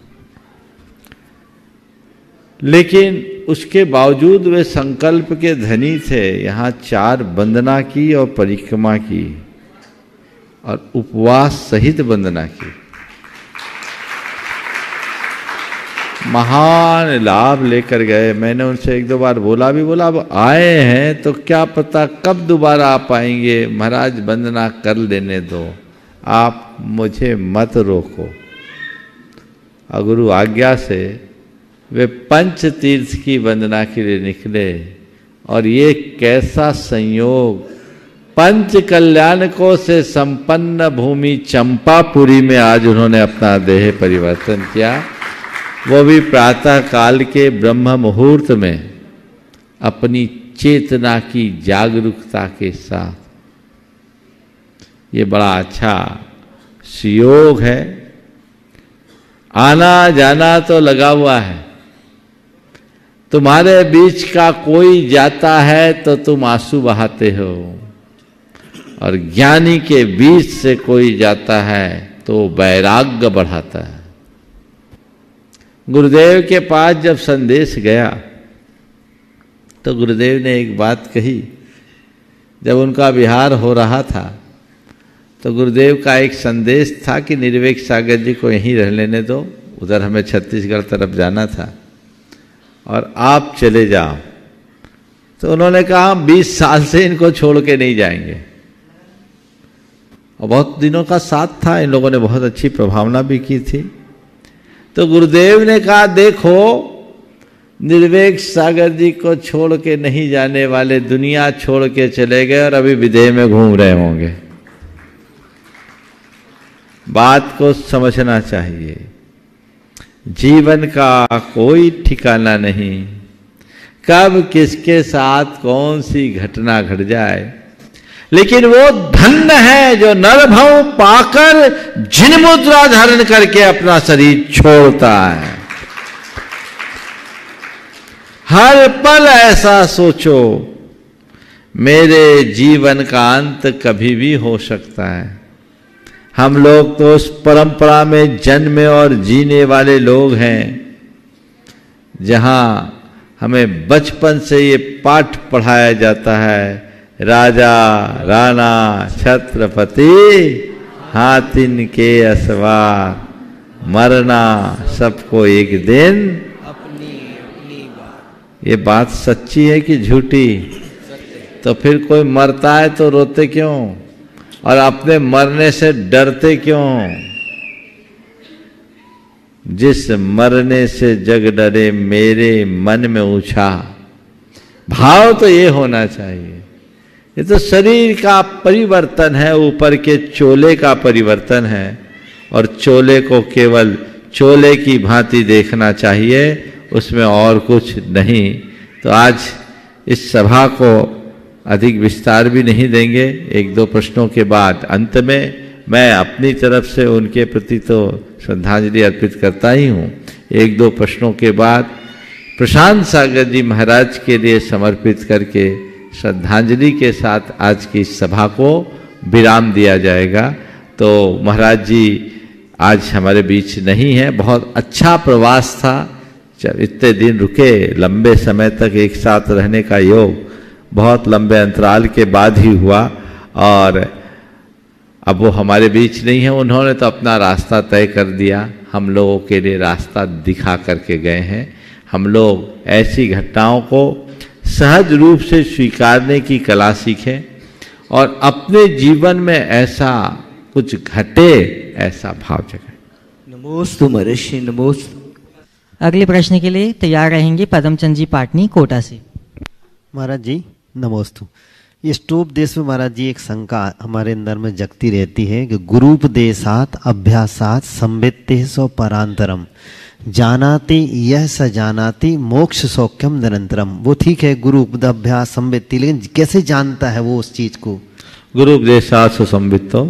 लेकिन उसके बावजूद वे संकल्प के धनी थे। यहाँ 4 वंदना की और परिक्रमा की और उपवास सहित वंदना की। महान लाभ लेकर गए। मैंने उनसे 1-2 बार बोला, अब आए हैं तो क्या पता कब दोबारा आ पाएंगे। महाराज वंदना कर लेने दो, आप मुझे मत रोको। और गुरु आज्ञा से वे पंच तीर्थ की वंदना के लिए निकले। और ये कैसा संयोग, पंच कल्याणकों से संपन्न भूमि चंपापुरी में आज उन्होंने अपना देह परिवर्तन किया, वो भी प्रातः काल के ब्रह्म मुहूर्त में अपनी चेतना की जागरूकता के साथ। ये बड़ा अच्छा सुयोग है। आना जाना तो लगा हुआ है। तुम्हारे बीच का कोई जाता है तो तुम आंसू बहाते हो, और ज्ञानी के बीच से कोई जाता है तो वैराग्य बढ़ाता है। गुरुदेव के पास जब संदेश गया तो गुरुदेव ने एक बात कही। जब उनका विहार हो रहा था तो गुरुदेव का एक संदेश था कि निर्वेक सागर जी को यहीं रह लेने दो, उधर हमें छत्तीसगढ़ तरफ जाना था और आप चले जाओ। तो उन्होंने कहा 20 साल से इनको छोड़ के नहीं जाएंगे। और बहुत दिनों का साथ था, इन लोगों ने बहुत अच्छी प्रभावना भी की थी। तो गुरुदेव ने कहा, देखो निर्वेक सागर जी को छोड़ के नहीं जाने वाले दुनिया छोड़ के चले गए और अभी विदेह में घूम रहे होंगे। बात को समझना चाहिए। जीवन का कोई ठिकाना नहीं, कब किसके साथ कौन सी घटना घट जाए। लेकिन वो धन्य है जो नरभव पाकर जिन मुद्रा धारण करके अपना शरीर छोड़ता है। हर पल ऐसा सोचो, मेरे जीवन का अंत कभी भी हो सकता है। हम लोग तो उस परंपरा में जन्मे और जीने वाले लोग हैं जहां हमें बचपन से ये पाठ पढ़ाया जाता है, राजा राणा छत्रपति हाथिन के असवार, मरना सबको एक दिन। ये बात सच्ची है कि झूठी? तो फिर कोई मरता है तो रोते क्यों और अपने मरने से डरते क्यों? जिस मरने से जग डरे मेरे मन में ऊंचा। भाव तो ये होना चाहिए। ये तो शरीर का परिवर्तन है, ऊपर के चोले का परिवर्तन है, और चोले को केवल चोले की भांति देखना चाहिए, उसमें और कुछ नहीं। तो आज इस सभा को अधिक विस्तार भी नहीं देंगे। 1-2 प्रश्नों के बाद अंत में मैं अपनी तरफ से उनके प्रति तो श्रद्धांजलि अर्पित करता ही हूँ। 1-2 प्रश्नों के बाद प्रशांत सागर जी महाराज के लिए समर्पित करके श्रद्धांजलि के साथ आज की इस सभा को विराम दिया जाएगा। तो महाराज जी आज हमारे बीच नहीं है। बहुत अच्छा प्रवास था, जब इतने दिन रुके, लंबे समय तक एक साथ रहने का योग बहुत लंबे अंतराल के बाद ही हुआ, और अब वो हमारे बीच नहीं है। उन्होंने तो अपना रास्ता तय कर दिया, हम लोगों के लिए रास्ता दिखा करके गए हैं। हम लोग ऐसी घटनाओं को सहज रूप से स्वीकारने की कला सीखें और अपने जीवन में ऐसा कुछ घटे ऐसा भाव जगाएं। नमोस्तु महर्षि, नमोस्तु। अगले प्रश्न के लिए तैयार रहेंगे पदमचंद जी पाटनी कोटा से। महाराज जी नमोस्तु। इस टोपदेश में महाराज जी एक शंका हमारे अंदर में जगती रहती है कि गुरूपदेशात अभ्यासात संवित्ते सो परांतरम जानाति यह स जानाति मोक्ष सौख्यम निरंतरम। वो ठीक है, गुरु अभ्यास संवित्ति, लेकिन कैसे जानता है वो उस चीज को? गुरु उपदेशात सो संवित्तो,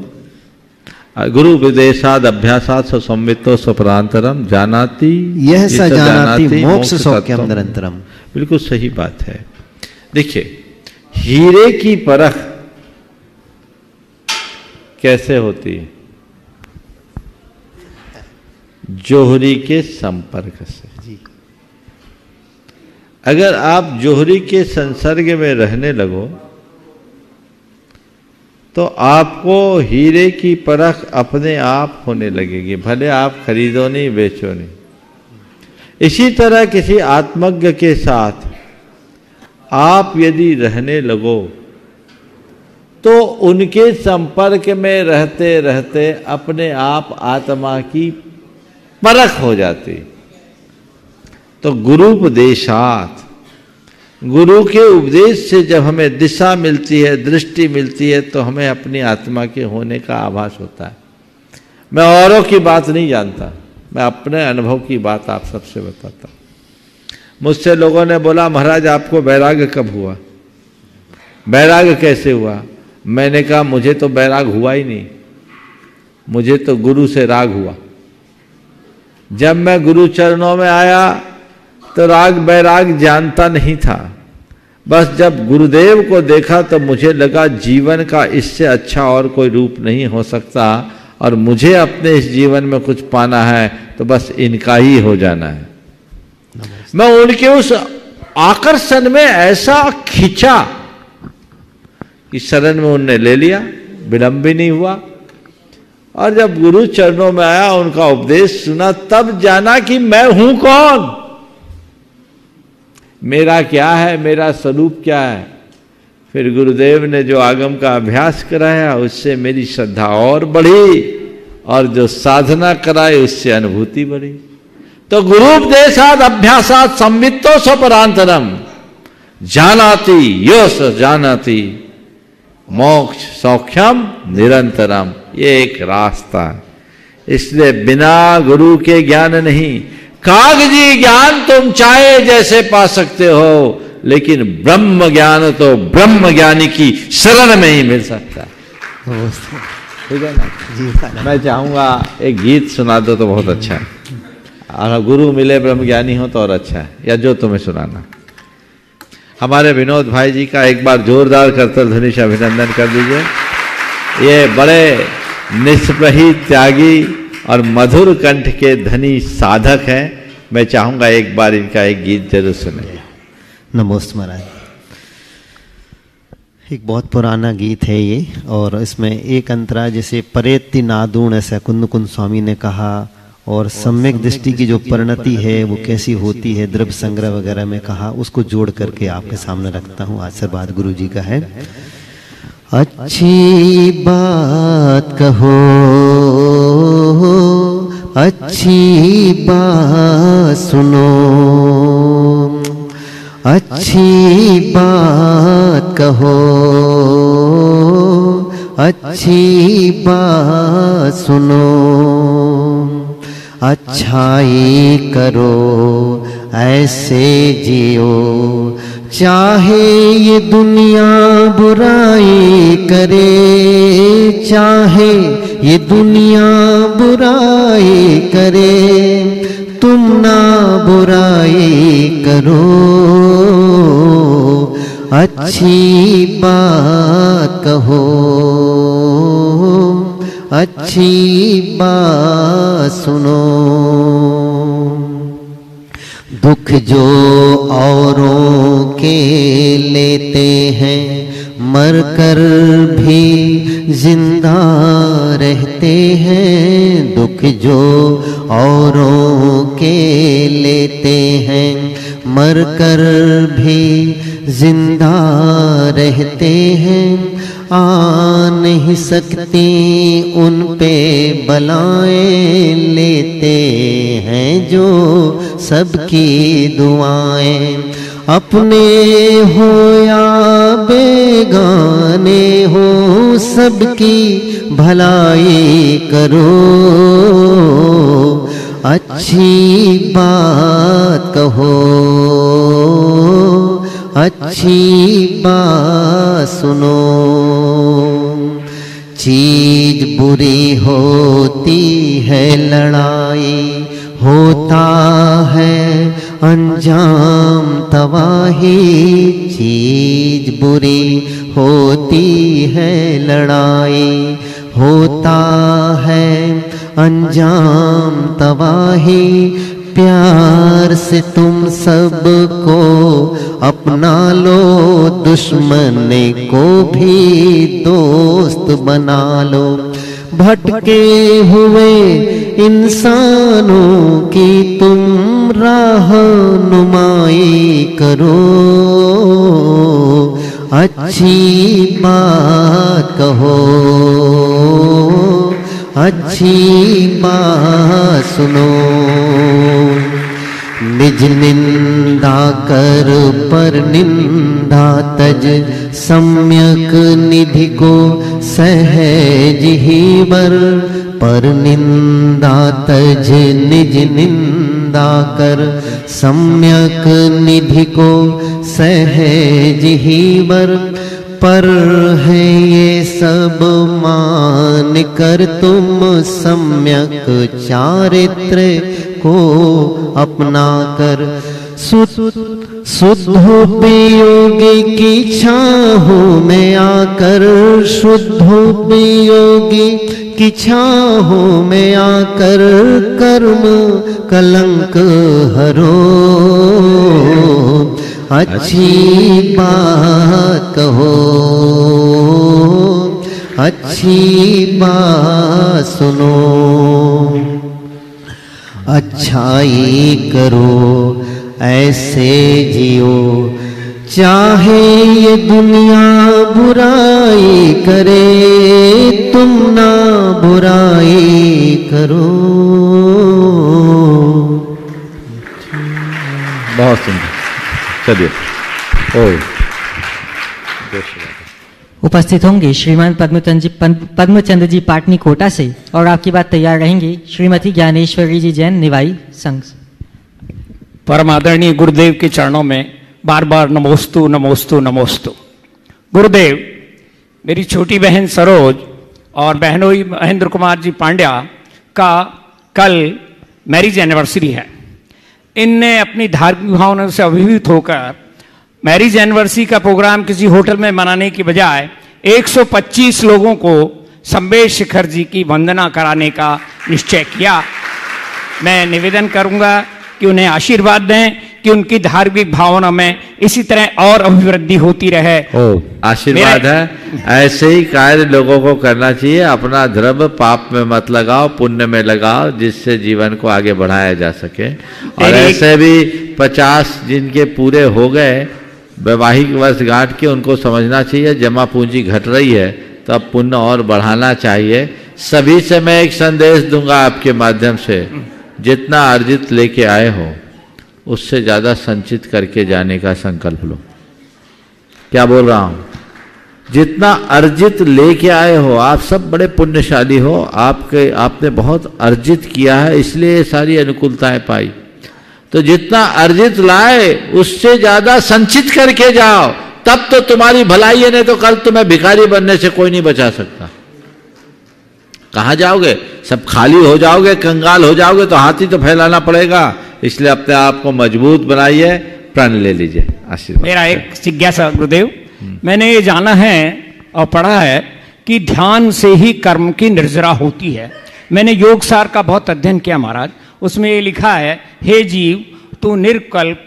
गुरु उपदेशाद अभ्यासात सो संवित्तो सो परांतरम जानाति यह स जानाति मोक्ष सौख्यम निरंतरम। बिल्कुल सही बात है। देखिए, हीरे की परख कैसे होती है? जोहरी के संपर्क से। अगर आप जोहरी के संसर्ग में रहने लगो तो आपको हीरे की परख अपने आप होने लगेगी, भले आप खरीदो नहीं बेचो नहीं। इसी तरह किसी आत्मज्ञ के साथ आप यदि रहने लगो तो उनके संपर्क में रहते रहते अपने आप आत्मा की परख हो जाती। तो गुरूपदेशात, गुरु के उपदेश से जब हमें दिशा मिलती है, दृष्टि मिलती है, तो हमें अपनी आत्मा के होने का आभास होता है। मैं औरों की बात नहीं जानता, मैं अपने अनुभव की बात आप सबसे बताता हूँ। मुझसे लोगों ने बोला महाराज आपको वैराग्य कब हुआ, वैराग्य कैसे हुआ? मैंने कहा मुझे तो वैराग हुआ ही नहीं, मुझे तो गुरु से राग हुआ। जब मैं गुरु चरणों में आया तो राग वैराग जानता नहीं था, बस जब गुरुदेव को देखा तो मुझे लगा जीवन का इससे अच्छा और कोई रूप नहीं हो सकता और मुझे अपने इस जीवन में कुछ पाना है तो बस इनका ही हो जाना है। मैं उनके उस आकर्षण में ऐसा खिंचा कि शरण में उनने ले लिया, विलंब भी नहीं हुआ। और जब गुरु चरणों में आया, उनका उपदेश सुना, तब जाना कि मैं हूं कौन, मेरा क्या है, मेरा स्वरूप क्या है। फिर गुरुदेव ने जो आगम का अभ्यास कराया उससे मेरी श्रद्धा और बढ़ी और जो साधना कराई उससे अनुभूति बढ़ी। तो गुरूपदेशाद अभ्यासात संवित्तो स्वपरांतरम जानाति यश जानाति मोक्ष सौख्यम निरंतरम, ये एक रास्ता है। इसलिए बिना गुरु के ज्ञान नहीं, कागजी ज्ञान तुम चाहे जैसे पा सकते हो, लेकिन ब्रह्म ज्ञान तो ब्रह्म ज्ञानी की शरण में ही मिल सकता है। ठीक है ना? मैं चाहूंगा एक गीत सुना दो तो बहुत अच्छा है। अगर गुरु मिले ब्रह्म ज्ञानी हो तो और अच्छा है, या जो तुम्हें सुनाना। हमारे विनोद भाई जी का एक बार जोरदार करतल ध्वनि से अभिनंदन कर दीजिए। ये बड़े निष्प्रही त्यागी और मधुर कंठ के धनी साधक हैं। मैं चाहूंगा एक बार इनका एक गीत जरूर सुने। नमोस्त महाराज। एक बहुत पुराना गीत है ये, और इसमें एक अंतरा जैसे परेत्ति नादूण ऐसा कुंद कुंद स्वामी ने कहा, और सम्यक दृष्टि की जो परिणति है वो कैसी होती है द्रव्य संग्रह वगैरह में कहा, उसको जोड़ करके आपके सामने रखता हूँ। आशीर्वाद गुरु जी का है। अच्छी बात कहो, अच्छी बात सुनो, अच्छी बात कहो, अच्छी बात सुनो, अच्छाई करो ऐसे जियो, चाहे ये दुनिया बुराई करे, चाहे ये दुनिया बुराई करे, तुम ना बुराई करो, अच्छी बात कहो, अच्छी बात सुनो। दुख जो औरों के लेते हैं, मरकर भी जिंदा रहते हैं। दुख जो औरों के लेते हैं, मरकर भी जिंदा रहते हैं। आ नहीं सकती उन पे बलाएं, लेते हैं जो सबकी दुआएं। अपने हो या बेगाने हो, सबकी भलाई करो, अच्छी बात कहो, अच्छी बात सुनो। चीज बुरी होती है लड़ाई, होता है अंजाम तबाही। चीज बुरी होती है लड़ाई, होता है अंजाम तबाही। प्यार से तुम सबको अपना लो, दुश्मन को भी दोस्त बना लो। भटके हुए इंसानों की तुम रहनुमाई करो, अच्छी बात कहो, अच्छी बात सुनो। निज निंदा कर पर निंदा तज, सम्यक निधि को सहज ही वर। पर निंदा तज निज निंदा कर, सम्यक निधि को सहज ही वर। पर है ये सब मान कर तुम सम्यक चारित्र को अपना कर। शुद्धोपयोगी की छाहों में आकर, शुद्धोपयोगी की छाहों में आकर कर्म कलंक हरो, अच्छी बात कहो, अच्छी बात सुनो। अच्छाई करो ऐसे जियो, चाहे ये दुनिया बुराई करे, तुम ना बुराई करो। बहुत सुंदर। चलिए। उपस्थित होंगे श्रीमान पद्मचंद जी पाटनी कोटा से, और आपकी बात तैयार रहेंगी श्रीमती ज्ञानेश्वरी जी जैन निवाई संघ। परम आदरणीय गुरुदेव के चरणों में बार बार नमोस्तु नमोस्तु नमोस्तु। गुरुदेव, मेरी छोटी बहन सरोज और बहनोई महेंद्र कुमार जी पांड्या का कल मैरिज एनिवर्सरी है। इनने अपनी धार्मिक भावनाओं से अभिभूत होकर मैरिज एनिवर्सरी का प्रोग्राम किसी होटल में मनाने की बजाय 125 लोगों को संबेश शिखर जी की वंदना कराने का निश्चय किया। मैं निवेदन करूंगा कि उन्हें आशीर्वाद दें कि उनकी धार्मिक भावना में इसी तरह और अभिवृद्धि होती रहे। आशीर्वाद है, ऐसे ही कार्य लोगों को करना चाहिए। अपना द्रव्य पाप में मत लगाओ, पुण्य में लगाओ, जिससे जीवन को आगे बढ़ाया जा सके। और ऐसे भी 50 जिनके पूरे हो गए वैवाहिक वर्षगांठ के, उनको समझना चाहिए जमा पूंजी घट रही है तो अब पुण्य और बढ़ाना चाहिए। सभी से मैं एक संदेश दूंगा आपके माध्यम से, जितना अर्जित लेके आए हो उससे ज़्यादा संचित करके जाने का संकल्प लो। क्या बोल रहा हूँ? जितना अर्जित लेके आए हो, आप सब बड़े पुण्यशाली हो, आपने बहुत अर्जित किया है, इसलिए ये सारी अनुकूलताएं पाई। तो जितना अर्जित लाए उससे ज़्यादा संचित करके जाओ, तब तो तुम्हारी भलाई है। नहीं तो कल तुम्हें भिखारी बनने से कोई नहीं बचा सकता। कहाँ जाओगे? सब खाली हो जाओगे, कंगाल हो जाओगे तो हाथ ही तो फैलाना पड़ेगा। इसलिए अपने आप को मजबूत बनाइए, प्रण ले लीजिए। आशीर्वाद। मेरा एक जिज्ञासा गुरुदेव, मैंने ये जाना है और पढ़ा है कि ध्यान से ही कर्म की निर्जरा होती है। मैंने योग सार का बहुत अध्ययन किया महाराज, उसमें ये लिखा है, हे जीव तू निर्विकल्प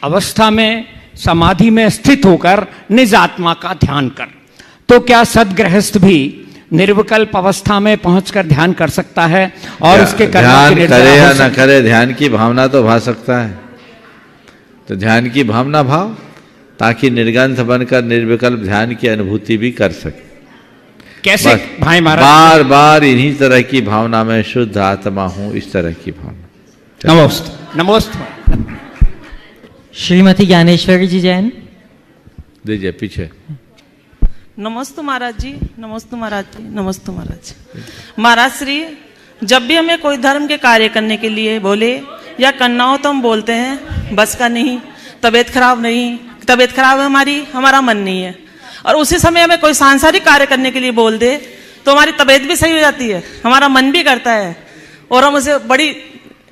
अवस्था में समाधि में स्थित होकर निज आत्मा का ध्यान कर। तो क्या सदगृहस्थ भी निर्विकल्प अवस्था में पहुंचकर ध्यान कर सकता है? और उसके ध्यान करे या न करे, ध्यान की भावना तो भा सकता है। तो ध्यान की भावना भाव, ताकि निर्गंथ बनकर निर्विकल्प ध्यान की अनुभूति भी कर सके। कैसे भाई महाराज? बार बार इन्हीं तरह की भावना में शुद्ध आत्मा हूं, इस तरह की भावना। नमस्ते। नमस्ते। श्रीमती ज्ञानेश्वरी जी जैन दीजिए पीछे। नमस्ते महाराज जी, नमस्ते महाराज जी, नमस्ते महाराज। महाराज श्री, जब भी हमें कोई धर्म के कार्य करने के लिए बोले या करना हो तो हम बोलते हैं बस का नहीं, तबीयत खराब नहीं, तबीयत खराब है हमारी, हमारा मन नहीं है। और उसी समय हमें कोई सांसारिक कार्य करने के लिए बोल दे तो हमारी तबीयत भी सही हो जाती है, हमारा मन भी करता है और हम उसे बड़ी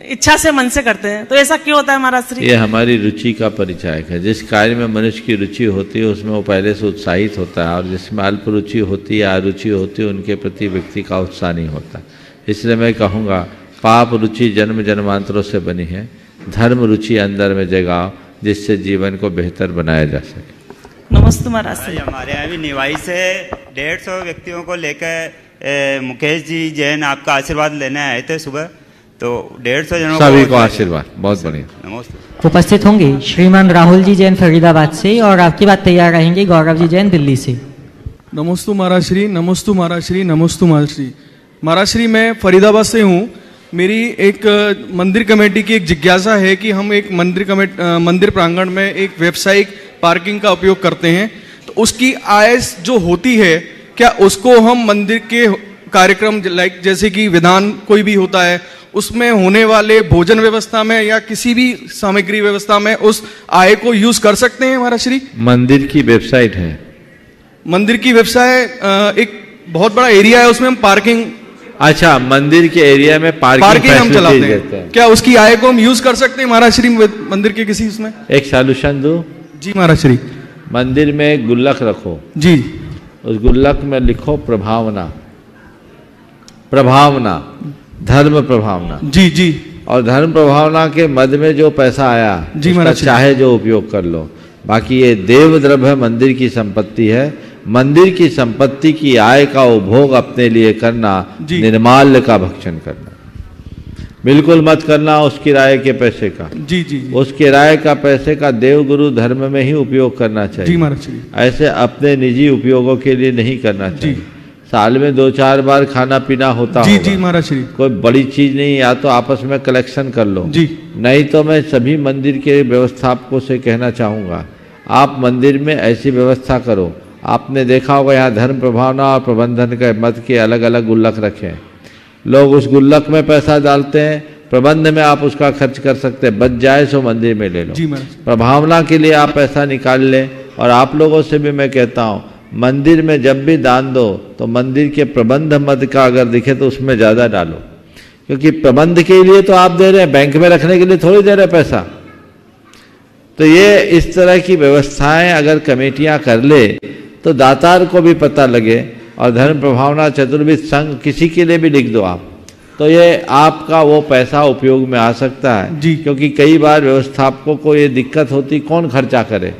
इच्छा से मन से करते हैं। तो ऐसा क्यों होता है महाराज श्री? ये हमारी रुचि का परिचायक है। जिस कार्य में मनुष्य की रुचि होती है उसमें वो पहले से उत्साहित होता है, और जिसमें अल्प रुचि होती है, अरुचि होती है, उनके प्रति व्यक्ति का उत्साह नहीं होता। इसलिए मैं कहूँगा पाप रुचि जन्म जन्मांतरों से बनी है, धर्म रुचि अंदर में जगाओ जिससे जीवन को बेहतर बनाया जा सके। नमस्ते महाराज। हमारे यहाँ भी निवाई से 150 व्यक्तियों को लेकर मुकेश जी जैन आपका आशीर्वाद लेने आए थे सुबह, तो 150 जनों सभी को आशीर्वाद। बहुत बढ़िया। नमस्ते। उपस्थित होंगे श्रीमान राहुल जी जैन फरीदाबाद से और आपकी बात तैयार रहेंगे गौरव जी जैन दिल्ली से। नमस्तु महाराज श्री, नमस्तु महाराज श्री, नमस्तु महाराज श्री। महाराज श्री, मैं फरीदाबाद से हूँ। मेरी एक मंदिर कमेटी की एक जिज्ञासा है कि हम एक मंदिर प्रांगण में एक व्यावसायिक पार्किंग का उपयोग करते हैं, तो उसकी आय जो होती है क्या उसको हम मंदिर के कार्यक्रम लाइक जैसे कि विधान कोई भी होता है उसमें होने वाले भोजन व्यवस्था में या किसी भी सामग्री व्यवस्था में उस आय को यूज कर सकते हैं महाराज श्री? मंदिर की वेबसाइट है, मंदिर की वेबसाइट एक बहुत बड़ा एरिया है, उसमें हम पार्किंग, अच्छा मंदिर के एरिया में पार्किंग हम चलाते हैं, क्या उसकी आय को हम यूज कर सकते हैं महाराज श्री मंदिर के किसी उसमें? एक सॉल्यूशन दो। जी महाराज श्री। मंदिर में एक गुल्लक रखो जी, उस गुल्लक में लिखो प्रभावना, प्रभावना धर्म प्रभावना। जी जी। और धर्म प्रभावना के मद में जो पैसा आया जी उसका चाहे जो उपयोग कर लो, बाकी ये देव द्रव्य मंदिर की संपत्ति है, मंदिर की संपत्ति की आय का उपभोग अपने लिए करना, निर्माल्य का भक्षण करना बिल्कुल मत करना। उस किराए के पैसे का जी जी, उस किराए का पैसे का देव गुरु धर्म में ही उपयोग करना चाहिए जी महाराज जी। ऐसे अपने निजी उपयोगों के लिए नहीं करना चाहिए। साल में 2-4 बार खाना पीना होता जी होगा। जी महाराज श्री। कोई बड़ी चीज नहीं, या तो आपस में कलेक्शन कर लो जी, नहीं तो मैं सभी मंदिर के व्यवस्थापकों से कहना चाहूँगा आप मंदिर में ऐसी व्यवस्था करो। आपने देखा होगा यहाँ धर्म प्रभावना और प्रबंधन के मत के अलग अलग गुल्लक रखे हैं, लोग उस गुल्लक में पैसा डालते हैं, प्रबंध में आप उसका खर्च कर सकते हैं, बच जाए सो मंदिर में ले लो। प्रभावना के लिए आप पैसा निकाल लें। और आप लोगों से भी मैं कहता हूँ मंदिर में जब भी दान दो तो मंदिर के प्रबंध मद का अगर दिखे तो उसमें ज़्यादा डालो, क्योंकि प्रबंध के लिए तो आप दे रहे हैं, बैंक में रखने के लिए थोड़ी दे रहे पैसा। तो ये इस तरह की व्यवस्थाएं अगर कमेटियां कर ले तो दातार को भी पता लगे। और धर्म प्रभावना चतुर्विध संघ किसी के लिए भी लिख दो आप, तो ये आपका वो पैसा उपयोग में आ सकता है जी। क्योंकि कई बार व्यवस्थापकों को ये दिक्कत होती कौन खर्चा करे,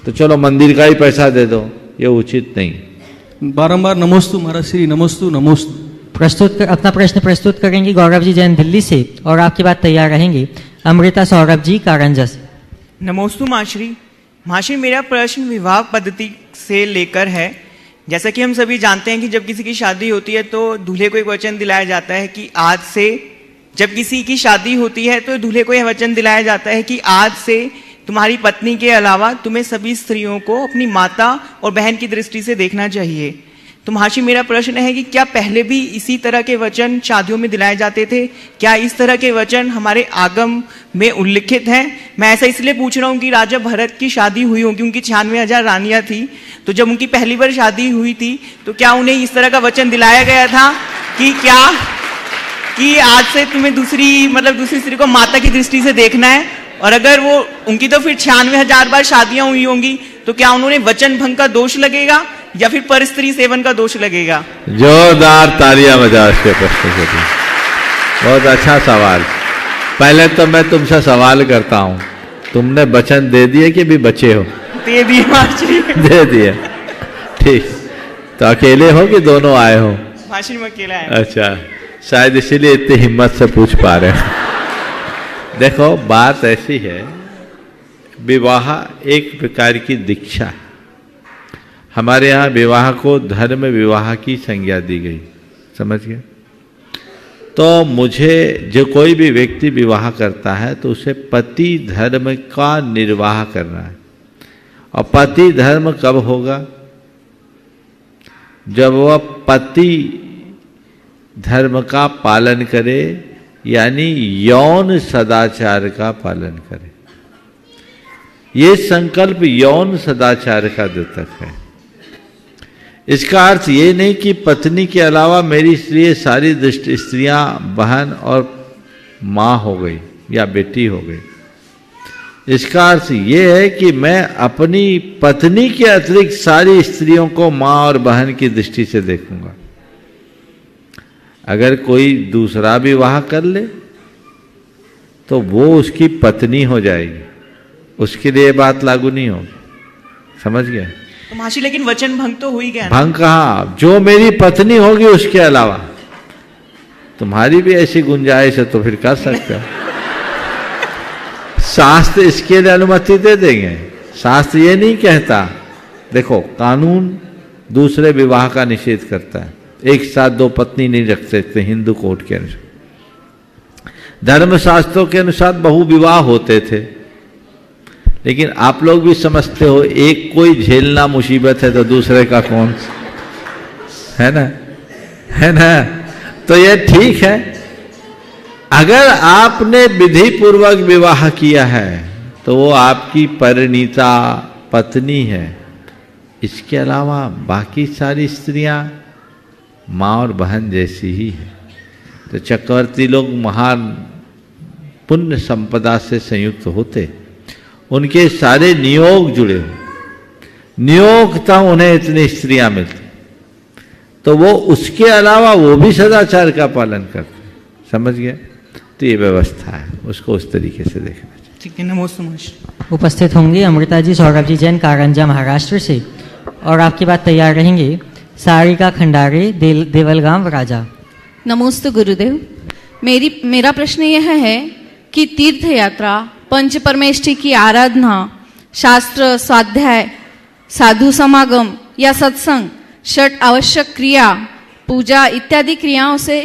तो चलो मंदिर का ही पैसा दे दो, ये उचित नहीं। बारंबार नमोस्तु महाराज श्री, नमोस्तु नमोस्तु। अपना प्रश्न प्रस्तुत करेंगे गौरव जी जैन दिल्ली से और आपकी बात तैयार रहेंगे अमृता सौरभ जी कारंजा से। नमोस्तु माश्री। माश्री, मेरा प्रश्न विवाह पद्धति से लेकर है। जैसा कि हम सभी जानते हैं कि जब किसी की शादी होती है तो दूल्हे को एक वचन दिलाया जाता है कि आज से, जब किसी की शादी होती है तो दूल्हे को यह वचन दिलाया जाता है कि आज से तुम्हारी पत्नी के अलावा तुम्हें सभी स्त्रियों को अपनी माता और बहन की दृष्टि से देखना चाहिए। तो महाशय, मेरा प्रश्न है कि क्या पहले भी इसी तरह के वचन शादियों में दिलाए जाते थे? क्या इस तरह के वचन हमारे आगम में उल्लिखित हैं? मैं ऐसा इसलिए पूछ रहा हूँ कि राजा भरत की शादी हुई होगी, उनकी 96,000 रानियां थी, तो जब उनकी पहली बार शादी हुई थी तो क्या उन्हें इस तरह का वचन दिलाया गया था कि क्या कि आज से तुम्हें दूसरी स्त्री को माता की दृष्टि से देखना है? और अगर वो उनकी तो फिर 96,000 बार शादियां हुई होंगी, तो क्या उन्होंने वचन भंग का दोष लगेगा या फिर पर स्त्री सेवन का दोष लगेगा? जोरदार तालियां बजाओ इसके प्रश्न के लिए। बहुत अच्छा सवाल। पहले तो मैं तुमसे सवाल करता हूं, तुमने वचन दे दिए कि भी बचे हो? दे दिए। दे दिए, ठीक। तो अकेले हो कि दोनों आए हो? माशी में अकेला है। अच्छा, शायद इसीलिए इतनी हिम्मत से पूछ पा रहे हैं। देखो, बात ऐसी है, विवाह एक प्रकार की दीक्षा है। हमारे यहाँ विवाह को धर्म विवाह की संज्ञा दी गई, समझ गए? तो मुझे जो कोई भी व्यक्ति विवाह करता है तो उसे पति धर्म का निर्वाह करना है। और पति धर्म कब होगा? जब वह पति धर्म का पालन करे, यानी यौन सदाचार का पालन करे। ये संकल्प यौन सदाचार का द्योतक है। इसका अर्थ ये नहीं कि पत्नी के अलावा मेरी लिए सारी स्त्रियां बहन और माँ हो गई या बेटी हो गई। इसका अर्थ ये है कि मैं अपनी पत्नी के अतिरिक्त सारी स्त्रियों को माँ और बहन की दृष्टि से देखूंगा। अगर कोई दूसरा विवाह कर ले तो वो उसकी पत्नी हो जाएगी, उसके लिए बात लागू नहीं होगी। समझ गए? तो महाशय लेकिन वचन भंग तो हो ही गया। भंग कहाँ? जो मेरी पत्नी होगी उसके अलावा। तुम्हारी भी ऐसी गुंजाइश है तो फिर कर सकते हो। शास्त्र इसके लिए अनुमति दे देंगे। शास्त्र ये नहीं कहता, देखो कानून दूसरे विवाह का निषेध करता है, एक साथ दो पत्नी नहीं रख सकते हिंदू कोड के अनुसार। धर्मशास्त्रों के अनुसार बहु विवाह होते थे, लेकिन आप लोग भी समझते हो एक कोई झेलना मुसीबत है तो दूसरे का कौन, है ना, है ना? तो ये ठीक है। अगर आपने विधि पूर्वक विवाह किया है तो वो आपकी परिणीता पत्नी है। इसके अलावा बाकी सारी स्त्रियां माँ और बहन जैसी ही है। तो चक्रवर्ती लोग महान पुण्य संपदा से संयुक्त होते, उनके सारे नियोग जुड़े हुए, नियोग था उन्हें इतनी स्त्रियां मिलती, तो वो उसके अलावा वो भी सदाचार का पालन करते। समझ गए? तो ये व्यवस्था है, उसको उस तरीके से देखना चाहिए। ठीक है, नमस्ते। उपस्थित होंगे अमृता जी सौरभ जी जैन कारंजा महाराष्ट्र से, और आपकी बात तैयार रहेंगे सारिका खंडारे देवलगांव राजा। नमोस्तु गुरुदेव। मेरा प्रश्न यह है कि तीर्थ यात्रा, पंच परमेष्ठी की आराधना, शास्त्र स्वाध्याय, साधु समागम या सत्संग, षट आवश्यक क्रिया, पूजा इत्यादि क्रियाओं से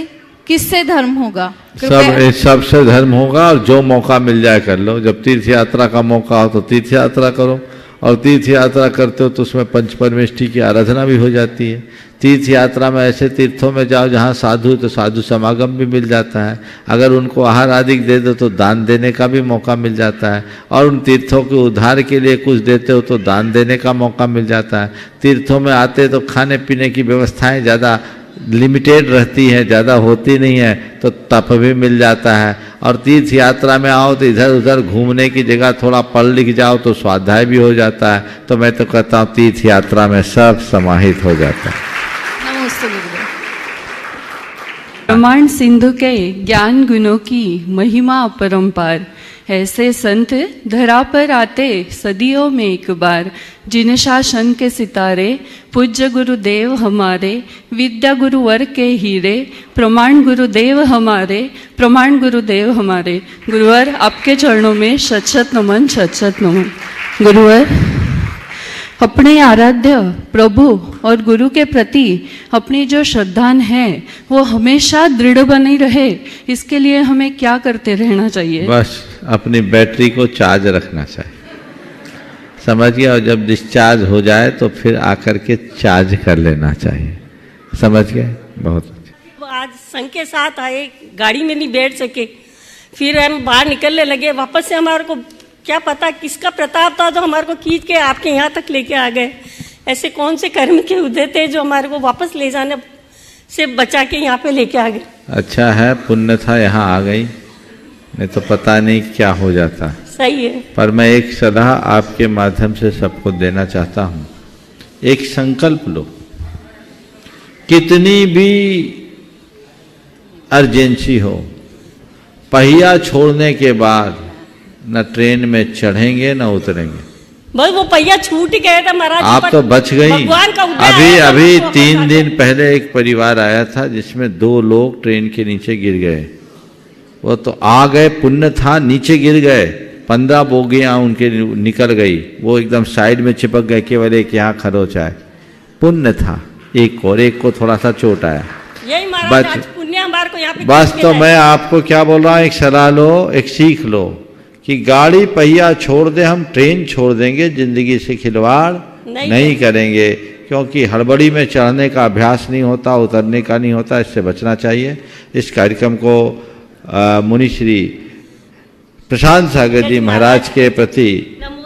किससे धर्म होगा? सबसे धर्म होगा, और जो मौका मिल जाए कर लो। जब तीर्थ यात्रा का मौका हो तो तीर्थ यात्रा करो, और तीर्थ यात्रा करते हो तो उसमें पंच परमेष्ठी की आराधना भी हो जाती है। तीर्थ यात्रा में ऐसे तीर्थों में जाओ जहाँ साधु, तो साधु समागम भी मिल जाता है। अगर उनको आहार आदि दे दो तो दान देने का भी मौका मिल जाता है, और उन तीर्थों के उद्धार के लिए कुछ देते हो तो दान देने का मौका मिल जाता है। तीर्थों में आते तो खाने पीने की व्यवस्थाएं ज़्यादा लिमिटेड रहती है, ज़्यादा होती नहीं है, तो तप भी मिल जाता है। और तीर्थ यात्रा में आओ तो इधर उधर घूमने की जगह थोड़ा पढ़ लिख जाओ तो स्वाध्याय भी हो जाता है। तो मैं तो कहता हूँ तीर्थ यात्रा में सब समाहित हो जाता है। प्रमाण सिंधु के ज्ञान गुणों की महिमा अपरंपार, ऐसे संत धरा पर आते सदियों में एक बार। जिन शासन के सितारे पूज्य गुरुदेव हमारे, विद्या गुरुवर के हीरे, प्रमाण गुरुदेव हमारे, प्रमाण गुरुदेव हमारे। गुरुवर आपके चरणों में शत शत नमन, शत शत नमन। गुरुवर, अपने आराध्य प्रभु और गुरु के प्रति अपनी जो श्रद्धा है वो हमेशा दृढ़ बनी रहे, इसके लिए हमें क्या करते रहना चाहिए? बस अपनी बैटरी को चार्ज रखना चाहिए। समझ गया? और जब डिस्चार्ज हो जाए तो फिर आकर के चार्ज कर लेना चाहिए। समझ गए? बहुत अच्छा। आज संघ के साथ आए, गाड़ी में नहीं बैठ सके, फिर हम बाहर निकलने लगे। वापस से हमारे को क्या पता किसका प्रताप था जो हमारे को खींच के आपके यहाँ तक लेके आ गए। ऐसे कौन से कर्म के उदय थे जो हमारे को वापस ले जाने से बचा के यहाँ पे लेके आ गए? अच्छा है, पुण्य था यहाँ आ गई, नहीं तो पता नहीं क्या हो जाता। सही है। पर मैं एक सलाह आपके माध्यम से सबको देना चाहता हूँ। एक संकल्प लो, कितनी भी अर्जेंसी हो, पहिया छोड़ने के बाद न ट्रेन में चढ़ेंगे न उतरेंगे। बस वो पहिया छूट गया था महाराज। आप तो बच गई। भगवान का अभी 3 दिन पहले एक परिवार आया था जिसमें 2 लोग ट्रेन के नीचे गिर गए। वो तो आ गए, पुण्य था, नीचे गिर गए, 15 बोगियां उनके निकल गई, वो एकदम साइड में चिपक गए, केवल एक यहाँ खरोच आए, पुण्य था। एक और एक को थोड़ा सा चोट आया। यही महाराज आज पुण्य हमारे को यहाँ पे। बस तो मैं आपको क्या बोल रहा हूँ, एक सलाह लो, एक सीख लो कि गाड़ी पहिया छोड़ दे, हम ट्रेन छोड़ देंगे, जिंदगी से खिलवाड़ नहीं करेंगे, क्योंकि हड़बड़ी में चढ़ने का अभ्यास नहीं होता, उतरने का नहीं होता, इससे बचना चाहिए। इस कार्यक्रम को मुनि श्री प्रशांत सागर जी महाराज के प्रति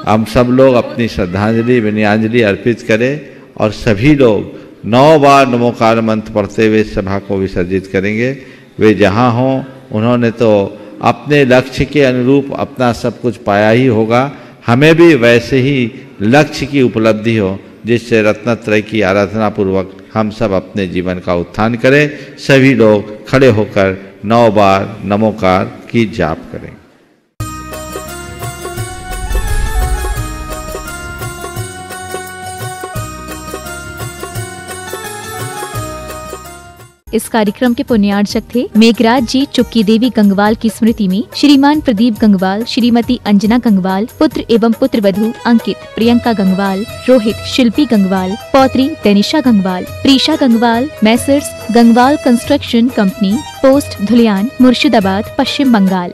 हम सब लोग अपनी श्रद्धांजलि विनयांजलि अर्पित करें, और सभी लोग 9 बार नमोकार मंत्र पढ़ते हुए सभा को विसर्जित करेंगे। वे जहाँ हों, उन्होंने तो अपने लक्ष्य के अनुरूप अपना सब कुछ पाया ही होगा, हमें भी वैसे ही लक्ष्य की उपलब्धि हो जिससे रत्नत्रय की आराधना पूर्वक हम सब अपने जीवन का उत्थान करें। सभी लोग खड़े होकर 9 बार नमोकार की जाप करें। इस कार्यक्रम के पुण्यार्चक थे मेघराज जी चुक्की देवी गंगवाल की स्मृति में श्रीमान प्रदीप गंगवाल, श्रीमती अंजना गंगवाल, पुत्र एवं पुत्र वधू अंकित, प्रियंका गंगवाल, रोहित, शिल्पी गंगवाल, पौत्री Tanisha Gangwal, Preesha Gangwal, Messrs Gangwal construction company, post Dhulian, Murshidabad, Paschim Bengal.